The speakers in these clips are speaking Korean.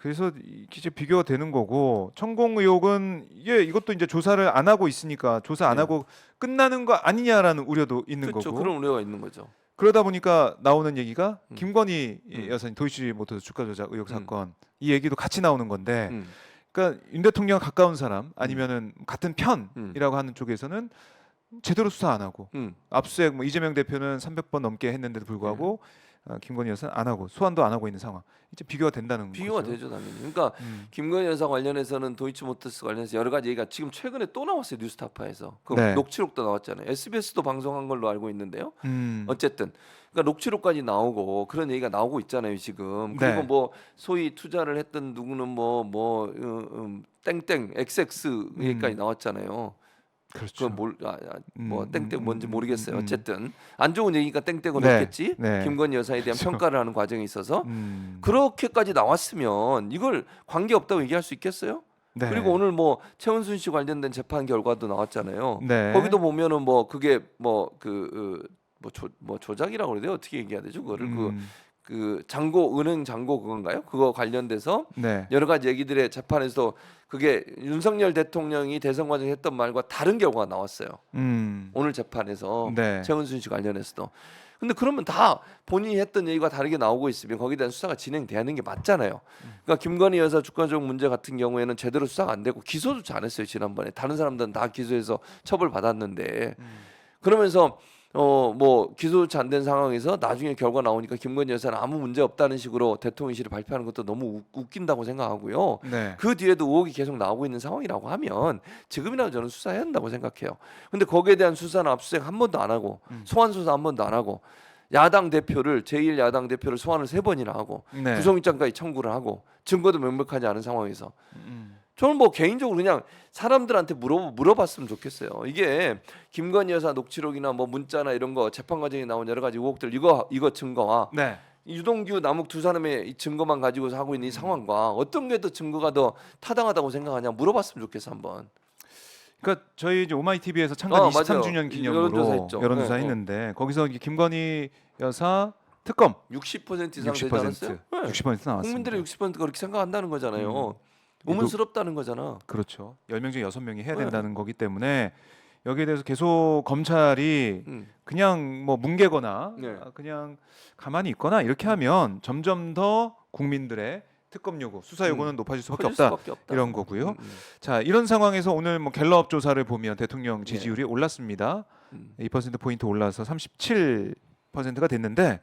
그래서 이게 비교가 되는 거고 천공 의혹은 이것도 이제 조사를 안 하고 있으니까 조사 안 네. 하고 끝나는 거 아니냐라는 우려도 있는 그렇죠. 거고 그런 우려가 있는 거죠. 그러다 보니까 나오는 얘기가 음. 김건희 음. 여사님 도이치모터스 주가 조작 의혹 음. 사건 이 얘기도 같이 나오는 건데 음. 그러니까 윤 대통령 가까운 사람 아니면은 같은 편이라고 하는 쪽에서는 제대로 수사 안 하고 음. 압수수색 뭐 이재명 대표는 300번 넘게 했는데도 불구하고 김건희 여사는 안 하고 소환도 안 하고 있는 상황. 이제 비교가 된다는 비교가 거죠. 되죠 당연히. 그러니까 김건희 여사 관련해서는 도이치모터스 관련해서 여러 가지 얘기가 지금 최근에 또 나왔어요 뉴스타파에서. 그 네. 녹취록도 나왔잖아요. SBS도 방송한 걸로 알고 있는데요. 음. 어쨌든 그러니까 녹취록까지 나오고 그런 얘기가 나오고 있잖아요 지금. 그리고 네. 뭐 소위 투자를 했던 누구는 땡땡 XX 얘기까지 나왔잖아요. 그렇죠. 뭐 땡땡 뭔지 모르겠어요. 음. 어쨌든 안 좋은 얘기가 땡땡으로 네. 했겠지. 네. 김건희 여사에 대한 그렇죠. 평가를 하는 과정에 있어서 음. 그렇게까지 나왔으면 이걸 관계 없다고 얘기할 수 있겠어요? 네. 그리고 오늘 뭐 최은순 씨 관련된 재판 결과도 나왔잖아요. 네. 거기도 보면은 뭐 그게 조작이라고 그래야 돼요? 어떻게 얘기해야 되죠? 그거를 그 잔고 은행 잔고 그건가요? 그거 관련돼서 네. 여러 가지 얘기들의 재판에서 그게 윤석열 대통령이 대선 과정에 했던 말과 다른 결과가 나왔어요. 오늘 재판에서 네. 최은순 씨 관련해서도. 근데 그러면 다 본인이 했던 얘기가 다르게 나오고 있으면 거기에 대한 수사가 진행되는 게 맞잖아요. 그러니까 김건희 여사 주가 조작 문제 같은 경우에는 제대로 수사가 안 되고 기소조차 안 했어요 지난번에. 다른 사람들은 다 기소해서 처벌 받았는데 그러면서 뭐 기소조차 안 된 상황에서 나중에 결과 나오니까 김건희 여사는 아무 문제 없다는 식으로 대통령실을 발표하는 것도 너무 웃긴다고 생각하고요. 네. 그 뒤에도 의혹이 계속 나오고 있는 상황이라고 하면 지금이라도 저는 수사해야 한다고 생각해요. 근데 거기에 대한 수사나 압수수색 한 번도 안 하고 소환 수사 한 번도 안 하고 야당 대표를 제1야당 대표를 소환을 3번이나 하고 네. 구속영장까지 청구를 하고 증거도 명백하지 않은 상황에서 저는 뭐 개인적으로 그냥 사람들한테 물어봤으면 좋겠어요. 이게 김건희 여사 녹취록이나 뭐 문자나 이런 거 재판 과정에 나온 여러 가지 의혹들 이거 증거와 네. 유동규 남욱 두 사람의 이 증거만 가지고서 하고 있는 이 상황과 어떤 게 더 증거가 더 타당하다고 생각하냐 물어봤으면 좋겠어 한번. 그러니까 저희 이제 오마이 TV에서 창간 맞아요. 23주년 기념으로 여론조사했죠. 여론조사 네, 했는데 거기서 이제 김건희 여사 특검 60% 이상 되지 60% 않았어요? 네. 60% 나왔습니다. 국민들의 60%가 그렇게 생각한다는 거잖아요. 의문스럽다는 거잖아. 그렇죠. 10명 중에 6명이 해야 네. 된다는 거기 때문에 여기에 대해서 계속 검찰이 그냥 뭐 뭉개거나 네. 그냥 가만히 있거나 이렇게 하면 점점 더 국민들의 특검 요구, 수사 요구는 높아질 수밖에 커질 없다. 수밖에 없다. 이런 거고요. 자, 이런 상황에서 오늘 뭐 갤럽 조사를 보면 대통령 지지율이 올랐습니다. 2% 포인트 올라서 37%가 됐는데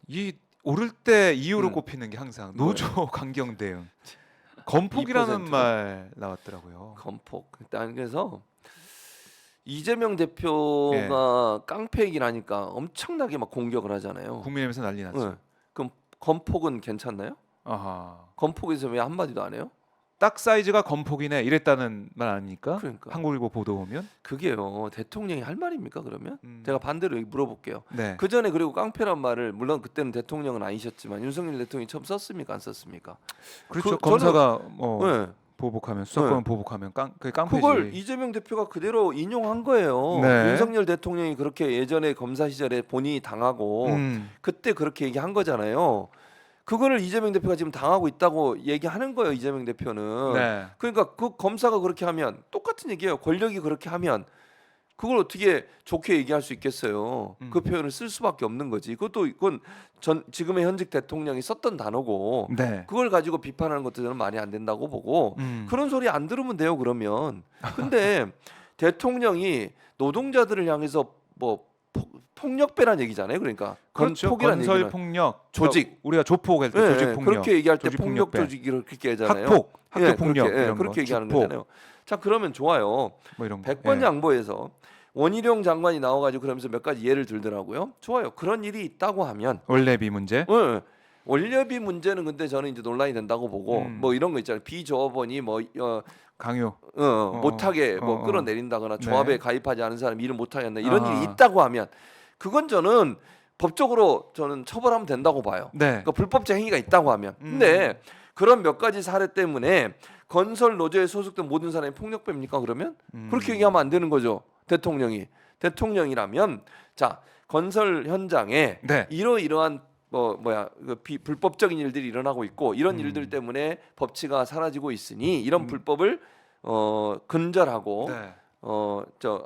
이 오를 때 이유로 꼽히는 게 항상 노조 강경 대응. 건폭이라는 2%가. 말 나왔더라고요. 건폭. 일단 그래서 이재명 대표가 깡패 얘기를 하니까 엄청나게 막 공격을 하잖아요. 국민의힘에서 난리 났죠. 네. 그럼 건폭은 괜찮나요? 아하. 건폭에서 왜 한마디도 안 해요? 딱 사이즈가 건폭이네 이랬다는 말 아닙니까? 그러니까. 한국일보 보도 보면. 그게요. 대통령이 할 말입니까 그러면? 제가 반대로 물어볼게요. 네. 그 전에 그리고 깡패란 말을 물론 그때는 대통령은 아니셨지만 윤석열 대통령이 처음 썼습니까 안 썼습니까? 그렇죠. 저는- 검사가 뭐 네. 보복하면 수사권 보복하면 그게 깡패지. 그걸 이재명 대표가 그대로 인용한 거예요. 네. 윤석열 대통령이 그렇게 예전에 검사 시절에 본인이 당하고 그때 그렇게 얘기한 거잖아요. 그거를 이재명 대표가 지금 당하고 있다고 얘기하는 거예요. 이재명 대표는. 네. 그러니까 그 검사가 그렇게 하면 똑같은 얘기예요. 권력이 그렇게 하면 그걸 어떻게 좋게 얘기할 수 있겠어요. 그 표현을 쓸 수밖에 없는 거지. 그건 지금의 현직 대통령이 썼던 단어고 네. 그걸 가지고 비판하는 것도 저는 말이 안 된다고 보고 그런 소리 안 들으면 돼요. 그러면. 근데 대통령이 노동자들을 향해서 뭐 폭력배란 얘기잖아요. 그러니까 그렇죠. 건폭이란 건설 얘기는 폭력, 조직. 그러니까 우리가 조폭 할 때 네, 조직 폭력, 그렇게 얘기할 때 조직 폭력 폭력배. 조직을 그렇게 하잖아요. 학폭, 학교 예, 폭력 그렇게, 이런 그렇게 거, 얘기하는 주폭. 거잖아요. 자 그러면 좋아요. 뭐 이런 거. 백번양보에서 원희룡 장관이 나와가지고 그러면서 몇 가지 예를 들더라고요. 좋아요. 그런 일이 있다고 하면 원래비 문제. 원료비 문제는 근데 저는 이제 논란이 된다고 보고 뭐 이런 거 있잖아요. 비조합원이 강요. 못하게 뭐 끌어내린다거나 조합에 네. 가입하지 않은 사람 일을 못하게 한다 이런 아하. 일이 있다고 하면 그건 저는 법적으로 저는 처벌하면 된다고 봐요. 네. 그러니까 불법적 행위가 있다고 하면. 근데 그런 몇 가지 사례 때문에 건설 노조에 소속된 모든 사람이 폭력배입니까 그러면? 그렇게 얘기하면 안 되는 거죠. 대통령이라면 자 건설 현장에 네. 이러이러한 불법적인 일들이 일어나고 있고 이런 일들 때문에 법치가 사라지고 있으니 이런 불법을 근절하고 네.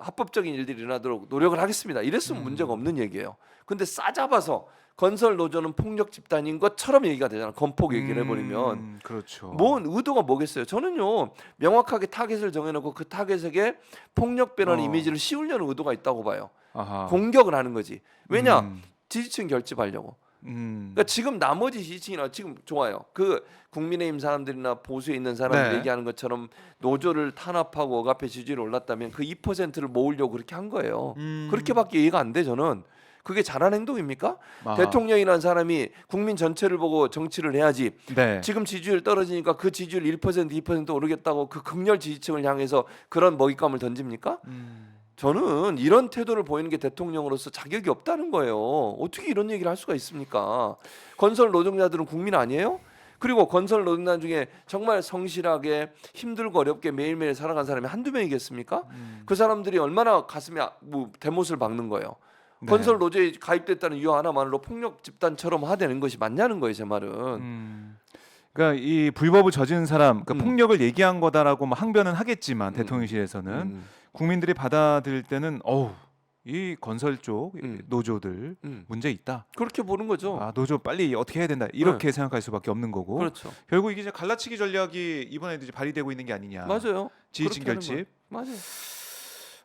합법적인 일들이 일어나도록 노력을 하겠습니다. 이랬으면 문제가 없는 얘기예요. 근데 싸잡아서 건설 노조는 폭력 집단인 것처럼 얘기가 되잖아. 건폭 얘기를 해버리면 그렇죠. 뭔 의도가 뭐겠어요? 저는요 명확하게 타겟을 정해놓고 그 타겟에게 폭력 배런 이미지를 씌우려는 의도가 있다고 봐요. 아하. 공격을 하는 거지. 왜냐 지지층 결집하려고. 그러니까 지금 나머지 지지층이나 지금 좋아요. 그 국민의힘 사람들이나 보수에 있는 사람들 네. 얘기하는 것처럼 노조를 탄압하고 억압해 지지율이 올랐다면 그 2%를 모으려고 그렇게 한 거예요. 그렇게밖에 이해가 안 돼. 저는 그게 잘한 행동입니까? 아하. 대통령이라는 사람이 국민 전체를 보고 정치를 해야지. 네. 지금 지지율 떨어지니까 그 지지율 1% 2% 오르겠다고 그 극렬 지지층을 향해서 그런 먹잇감을 던집니까? 저는 이런 태도를 보이는 게 대통령으로서 자격이 없다는 거예요. 어떻게 이런 얘기를 할 수가 있습니까? 건설 노동자들은 국민 아니에요? 그리고 건설 노동자 중에 정말 성실하게 힘들고 어렵게 매일매일 살아간 사람이 한두 명이겠습니까? 그 사람들이 얼마나 가슴에 대못을 박는 거예요. 네. 건설 노조에 가입됐다는 이유 하나만으로 폭력 집단처럼 하되는 것이 맞냐는 거예요, 제 말은. 그러니까 이 불법을 저지른 사람, 그러니까 폭력을 얘기한 거다라고 막 항변은 하겠지만 대통령실에서는 국민들이 받아들일 때는 이 건설 쪽 노조들 문제 있다. 그렇게 보는 거죠. 아, 노조 빨리 어떻게 해야 된다. 이렇게 생각할 수밖에 없는 거고. 그렇죠. 결국 이게 이제 갈라치기 전략이 이번에도 이제 발휘되고 있는 게 아니냐. 맞아요. 지지층 그렇게 하는 결집. 맞아요.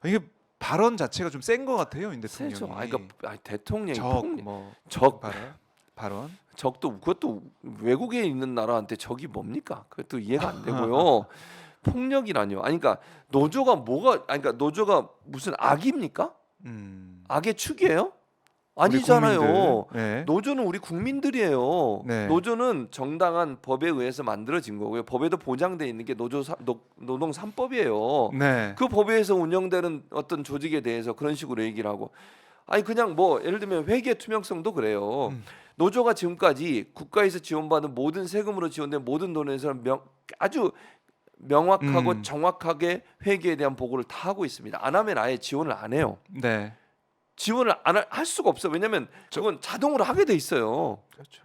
이게 발언 자체가 좀 센 것 같아요, 인 대통령이. 세죠. 대통령이 적 발언. 적도 그것도 외국에 있는 나라한테 적이 뭡니까? 그것도 이해가 안 되고요. 폭력이라뇨. 그러니까 노조가 그러니까 노조가 무슨 악입니까? 악의 축이에요? 아니잖아요. 네. 노조는 우리 국민들이에요. 네. 노조는 정당한 법에 의해서 만들어진 거고요. 법에도 보장돼 있는 게 노동 3법이에요. 네. 그 법에 의해서 운영되는 어떤 조직에 대해서 그런 식으로 얘기를 하고 그냥 예를 들면 회계 투명성도 그래요. 노조가 지금까지 국가에서 지원받은 모든 세금으로 지원된 모든 돈에서 아주 명확하고 정확하게 회계에 대한 보고를 다 하고 있습니다. 안 하면 아예 지원을 안 해요. 네. 지원을 할 수가 없어. 왜냐하면 그건 자동으로 하게 돼 있어요. 그렇죠.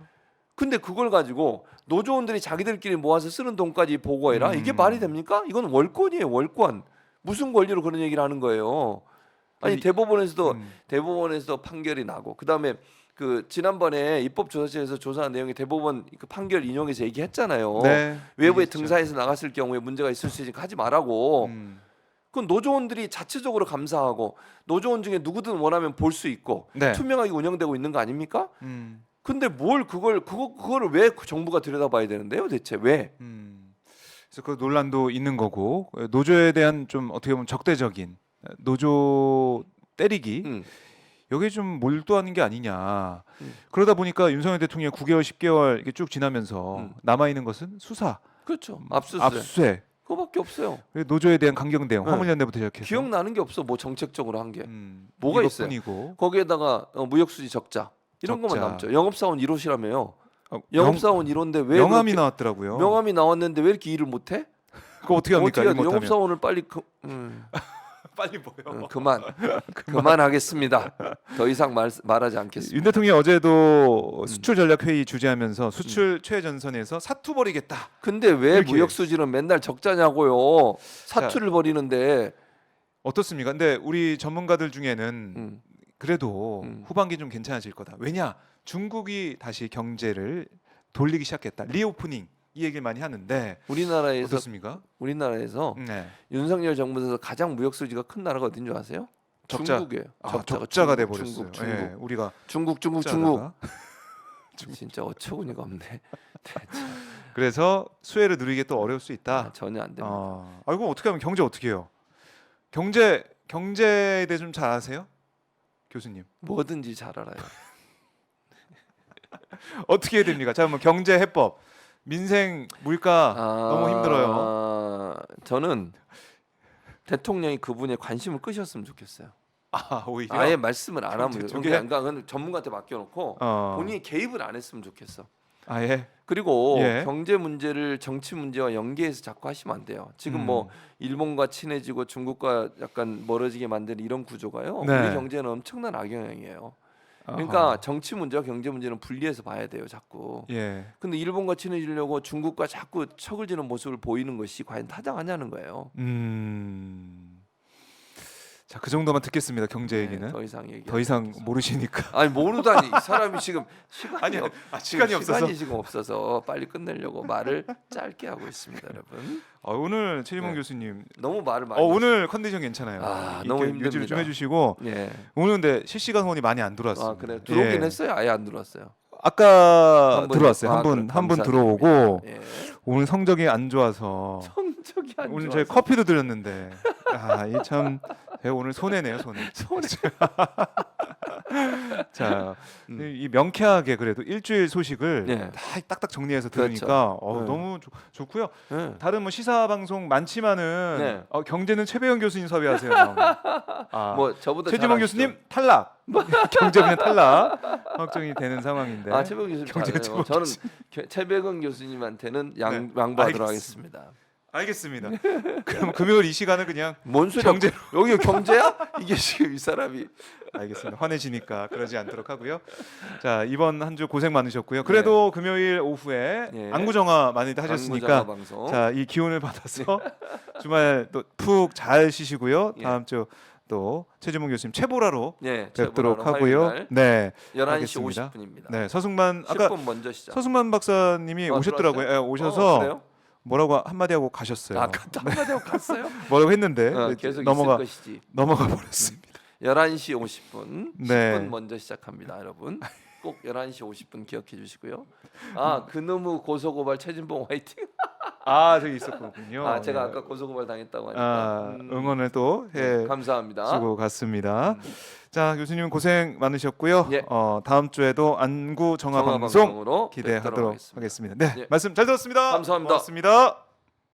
근데 그걸 가지고 노조원들이 자기들끼리 모아서 쓰는 돈까지 보고해라. 이게 말이 됩니까? 이건 월권이에요. 월권. 무슨 권리로 그런 얘기를 하는 거예요? 대법원에서도 판결이 나고 그다음에 지난번에 입법조사실에서 조사한 내용이 대법원 그 판결 인용해서 얘기했잖아요. 네. 외부에 등사해서 나갔을 경우에 문제가 있을 수 있으니까 하지 말라고. 그건 노조원들이 자체적으로 감사하고 노조원 중에 누구든 원하면 볼 수 있고 네. 투명하게 운영되고 있는 거 아닙니까? 근데 그거를 왜 정부가 들여다봐야 되는데요, 대체 왜? 그래서 그 논란도 있는 거고 노조에 대한 좀 어떻게 보면 적대적인 노조 때리기 여기에 좀 몰두하는 게 아니냐. 그러다 보니까 윤석열 대통령 9개월, 10개월 이렇게 쭉 지나면서 남아 있는 것은 수사, 그렇죠. 압수수색. 그거밖에 없어요. 노조에 대한 강경 대응, 화물연대부터 시작해서 기억나는 게 없어. 뭐 정책적으로 한 게 뭐가 있어요? 이것뿐이고. 거기에다가 무역수지 적자 이런 것만 남죠. 영업사원 1호시라며요. 영업사원 1호인데 왜 명함이 나왔더라고요. 명함이 나왔는데 왜 이렇게 일을 못해? 그거 어떻게 합니까? 어떻게 영업사원을 빨리 빨리 뭐요? 그만하겠습니다. 더 이상 말하지 않겠습니다. 윤 대통령이 어제도 수출 전략 회의 주재하면서 수출 최전선에서 사투 벌이겠다. 근데 왜 이렇게. 무역 수지는 맨날 적자냐고요? 사투를 벌이는데 어떻습니까? 근데 우리 전문가들 중에는 그래도 후반기 좀 괜찮아질 거다. 왜냐? 중국이 다시 경제를 돌리기 시작했다. 리오프닝 이 얘기를 많이 하는데 어떻습니까? 우리나라에서 네. 윤석열 정부에서 가장 무역 수지가 큰 나라가 어딘 줄 아세요? 중국이에요. 적자가 돼 버렸어요. 중국. 네, 우리가 중국. 진짜 어처구니가 없네. 그래서 수혜를 누리기 또 어려울 수 있다. 전혀 안 됩니다. 그럼 어떻게 하면 경제 어떻게 해요? 경제에 대해 좀 잘 아세요? 교수님. 뭐든지 잘 알아요. 어떻게 해야 됩니까? 자, 뭐 경제 해법, 민생, 물가 너무 힘들어요. 저는 대통령이 그분의 관심을 끄셨으면 좋겠어요. 오히려 아예 말씀을 안 하면 그러니까 전문가한테 맡겨놓고 본인이 개입을 안 했으면 좋겠어. 예. 그리고 경제 문제를 정치 문제와 연계해서 자꾸 하시면 안 돼요. 지금 뭐 일본과 친해지고 중국과 약간 멀어지게 만드는 이런 구조가요. 네. 우리 경제는 엄청난 악영향이에요. 그러니까 아하. 정치 문제와 경제 문제는 분리해서 봐야 돼요, 자꾸. 예. 근데 일본과 친해지려고 중국과 자꾸 척을 지는 모습을 보이는 것이 과연 타당하냐는 거예요. 자, 그 정도만 듣겠습니다. 경제 얘기는. 더 이상 얘기. 더 이상 모르시니까. 아니 모르다니 이 사람이 지금 시간이 아니, 지금 시간이 없어서. 시간이 지금 없어서 빨리 끝내려고 말을 짧게 하고 있습니다, 여러분. 오늘 최지봉 네. 교수님 너무 말을 많이. 오늘 컨디션 괜찮아요. 너무 이렇게 유지를 좀 힘듭니다. 해주시고 예. 오늘 근데 실시간 후원이 많이 안 들어왔어요. 그래 들어오긴 예. 했어요. 아예 안 들어왔어요. 아까 한 분이- 들어왔어요. 아, 한 분 그래, 들어오고 감사드립니다. 예. 오늘 성적이 안 좋아서 성적이 안 오늘 좋아서. 저희 커피도 드렸는데 이 참 제가 오늘 손해네요, 손해. 자, 이 명쾌하게 그래도 일주일 소식을 네. 다 딱딱 정리해서 그렇죠. 들으니까 네. 너무 좋고요. 예. 다른 뭐 시사 방송 많지만은 네. 경제는 최배영 교수님 섭외하세요. 뭐 저보다 최지봉 잘 교수님 탈락. 경제분야 탈락 확정이 되는 상황인데. 최백은 교수님 경제 잘해요. 저는 최백은 교수님한테는 양보하도록 알겠습니다. 하겠습니다. 알겠습니다. 그럼 금요일 이 시간은 그냥 뭔 소리야? 경제 여기 경제야? 이게 지금 이 사람이. 알겠습니다. 화내시니까 그러지 않도록 하고요. 자, 이번 한 주 고생 많으셨고요. 그래도 금요일 오후에 네. 안구정화 많이들 하셨으니까 안구정화 방송. 자, 이 기운을 받아서 주말 또 푹 잘 쉬시고요. 예. 다음 주 또 최지봉 교수님 최보라로 네, 뵙도록 최보라로 하고요. 화요일 네, 11시 알겠습니다. 50분입니다. 네, 서승만 아까 10분 먼저 시작. 서승만 박사님이 오셨더라고요. 들어왔어요? 오셔서 그래요? 뭐라고 한마디 하고 가셨어요. 아까 한마디 하고 갔어요? 뭐라고 했는데 계속 넘어가 있을 것이지. 넘어가 버렸습니다. 11시 50분 네. 10분 먼저 시작합니다, 여러분. 꼭 11시 50분 기억해 주시고요. 그놈의 고소고발 최진봉 화이팅. 저기 있었군요. 제가 예. 아까 고소고발 당했다고 하니까. 응원을 또 네, 감사합니다. 주고 갔습니다. 자, 교수님 고생 많으셨고요. 예. 다음 주에도 안구 정화 정화 방송 방송으로 기대하도록 뵙도록 하겠습니다. 네, 예. 말씀 잘 들었습니다. 감사합니다. 고맙습니다.